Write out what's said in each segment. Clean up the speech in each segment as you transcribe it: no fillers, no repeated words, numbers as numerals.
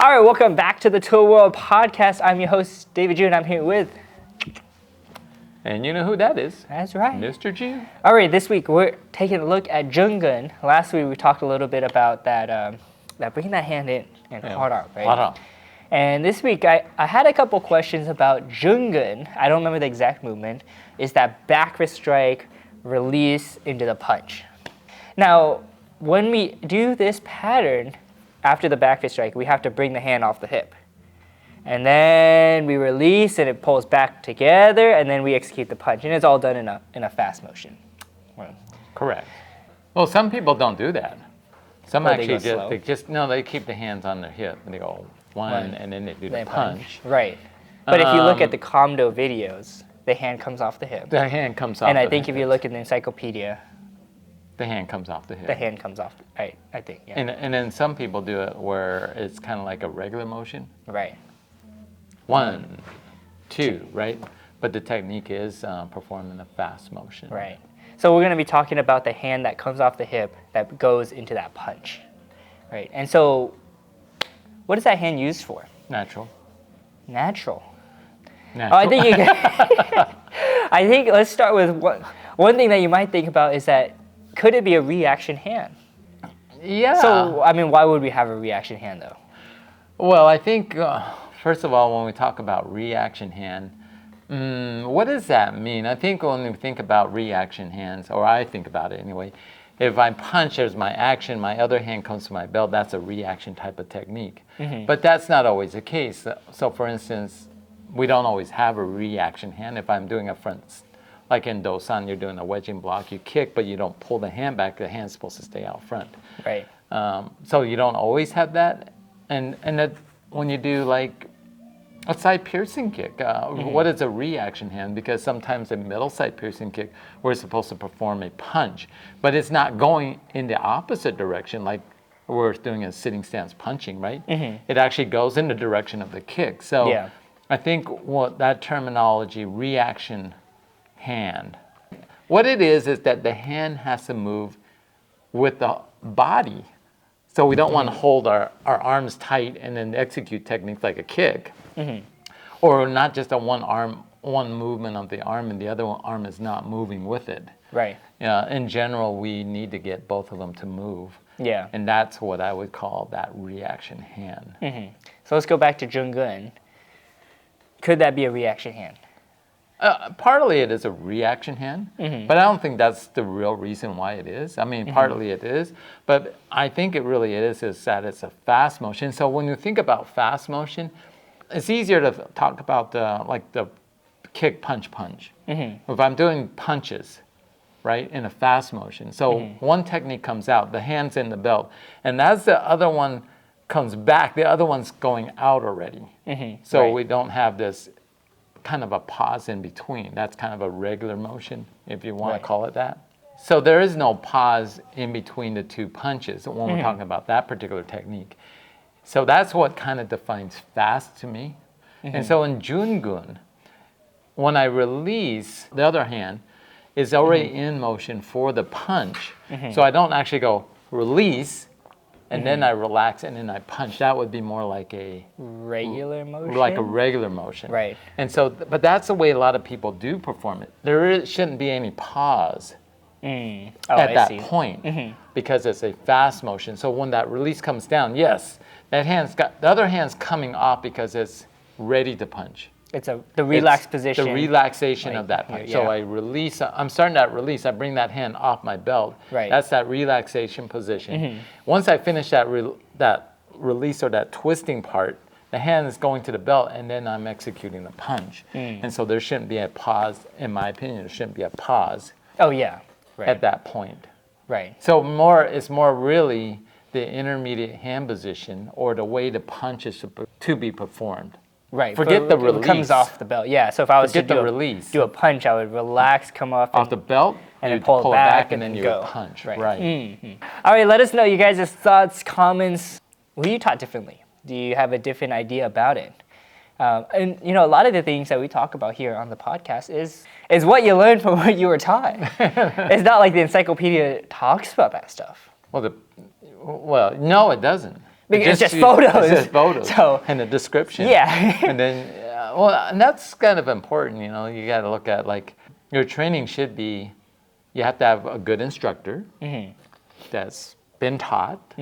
All right, welcome back to the Tool World Podcast. I'm your host, David June. I'm here with... And you know who that is? That's right. Mr. G. All right, this week we're taking a look at Joong-Gun. Last week we talked a little bit about that bringing that hand in and hard arm, right? Hard arm. And this week I had a couple questions about Joong-Gun. I don't remember the exact movement. It's that back fist strike, release into the punch. Now, when we do this pattern, after the back fist strike, we have to bring the hand off the hip. And then we release and it pulls back together, and then we execute the punch. And it's all done in a fast motion. Correct. Well, some people don't do that. Some actually they keep the hands on their hip and they go one and then they do the punch. Right. But if you look at the Comdo videos, the hand comes off the hip. The hand comes off and the I think if you look in the encyclopedia, the hand comes off the hip. The hand comes off, I think, yeah. And then some people do it where it's kind of like a regular motion. Right. 1, 2, right? But the technique is performed in a fast motion. Right. So we're going to be talking about the hand that comes off the hip that goes into that punch. Right. And so what is that hand used for? Natural. Natural. Natural. Oh, I think let's start with one thing that you might think about is that could it be a reaction hand? Yeah. So, I mean, why would we have a reaction hand, though? Well, I think, first of all, when we talk about reaction hand, what does that mean? I think when we think about reaction hands, or I think about it anyway, if I punch, there's my action, my other hand comes to my belt, that's a reaction type of technique. Mm-hmm. But that's not always the case. So, for instance, we don't always have a reaction hand. If I'm doing a front, like in Dosan, you're doing a wedging block, you kick, but you don't pull the hand back, the hand's supposed to stay out front. Right. So you don't always have that. And that when you do like a side piercing kick, what is a reaction hand? Because sometimes a middle side piercing kick, we're supposed to perform a punch, but it's not going in the opposite direction like we're doing a sitting stance punching, right? Mm-hmm. It actually goes in the direction of the kick. So yeah. I think what that terminology, reaction hand, what it is that the hand has to move with the body. So we don't want to hold our arms tight and then execute techniques like a kick. Mm-hmm. Or not just one movement of the arm and the other arm is not moving with it. Right. In general, we need to get both of them to move. Yeah. And that's what I would call that reaction hand. Mm-hmm. So let's go back to Joong-Gun. Could that be a reaction hand? Partly it is a reaction hand, but I don't think that's the real reason why it is. I mean, partly it is, but I think it really is that it's a fast motion. So when you think about fast motion, it's easier to talk about the kick, punch. If I'm doing punches, right, in a fast motion. So one technique comes out, the hand's in the belt, and as the other one comes back, the other one's going out already. So we don't have this kind of a pause in between. That's kind of a regular motion, if you want to call it that. So there is no pause in between the two punches when we're talking about that particular technique. So that's what kind of defines fast to me. And so in Joong-Gun, when I release, the other hand is already in motion for the punch. So I don't actually go release, and then I relax and then I punch. That would be more like a regular motion. Like a regular motion. Right. And so, but that's the way a lot of people do perform it. There shouldn't be any pause at that point because it's a fast motion. So when that release comes down, yes, the other hand's coming off because it's ready to punch. It's the relaxed position. The relaxation of that punch. Yeah. So I release, I'm starting that release, I bring that hand off my belt. Right. That's that relaxation position. Once I finish that release or that twisting part, the hand is going to the belt and then I'm executing the punch. And so there shouldn't be a pause, in my opinion, there shouldn't be a pause. Oh yeah. Right. At that point. Right. So it's more really the intermediate hand position or the way the punch is to be performed. Right. Forget the release. It comes off the belt. Yeah. So if I was to do a punch, I would relax, come off the belt, and then pull it back, and then you go. Would punch. Right. All right. Let us know you guys' thoughts, comments. Were you taught differently? Do you have a different idea about it? And you know, a lot of the things that we talk about here on the podcast is what you learned from what you were taught. It's not like the encyclopedia talks about that stuff. Well, no, it doesn't. Because it's just photos. It's just photos. So, and a description. yeah. And then, well, and that's kind of important, you know. You got to look at, like, your training should be, you have to have a good instructor that's been taught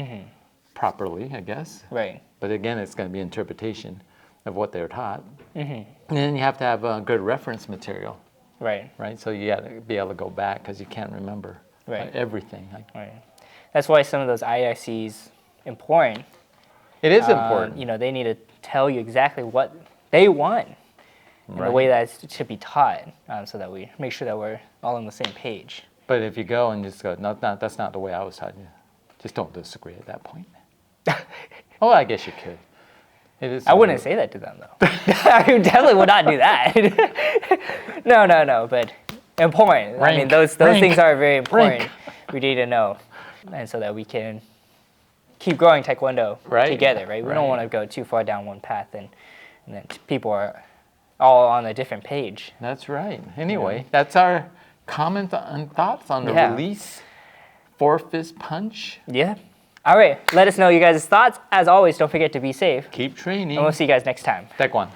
properly, I guess. Right. But again, it's going to be interpretation of what they're taught. And then you have to have a good reference material, Right. right? So you got to be able to go back because you can't remember Right. everything. Right. That's why some of those IICs important. It is important. You know, they need to tell you exactly what they want and the way that it should be taught, so that we make sure that we're all on the same page. But if you go and just go, no, that's not the way I was taught you, just don't disagree at that point. Oh, I guess you could. It is. I wouldn't say that to them, though. I definitely would not do that. No, but important. I mean, those things are very important. We need to know, and so that we can keep growing Taekwondo together, right? We don't want to go too far down one path, and then people are all on a different page. That's right. Anyway, that's our comment and thoughts on the release 4-fist punch. Yeah. All right. Let us know you guys' thoughts. As always, don't forget to be safe. Keep training. And we'll see you guys next time. Taekwondo.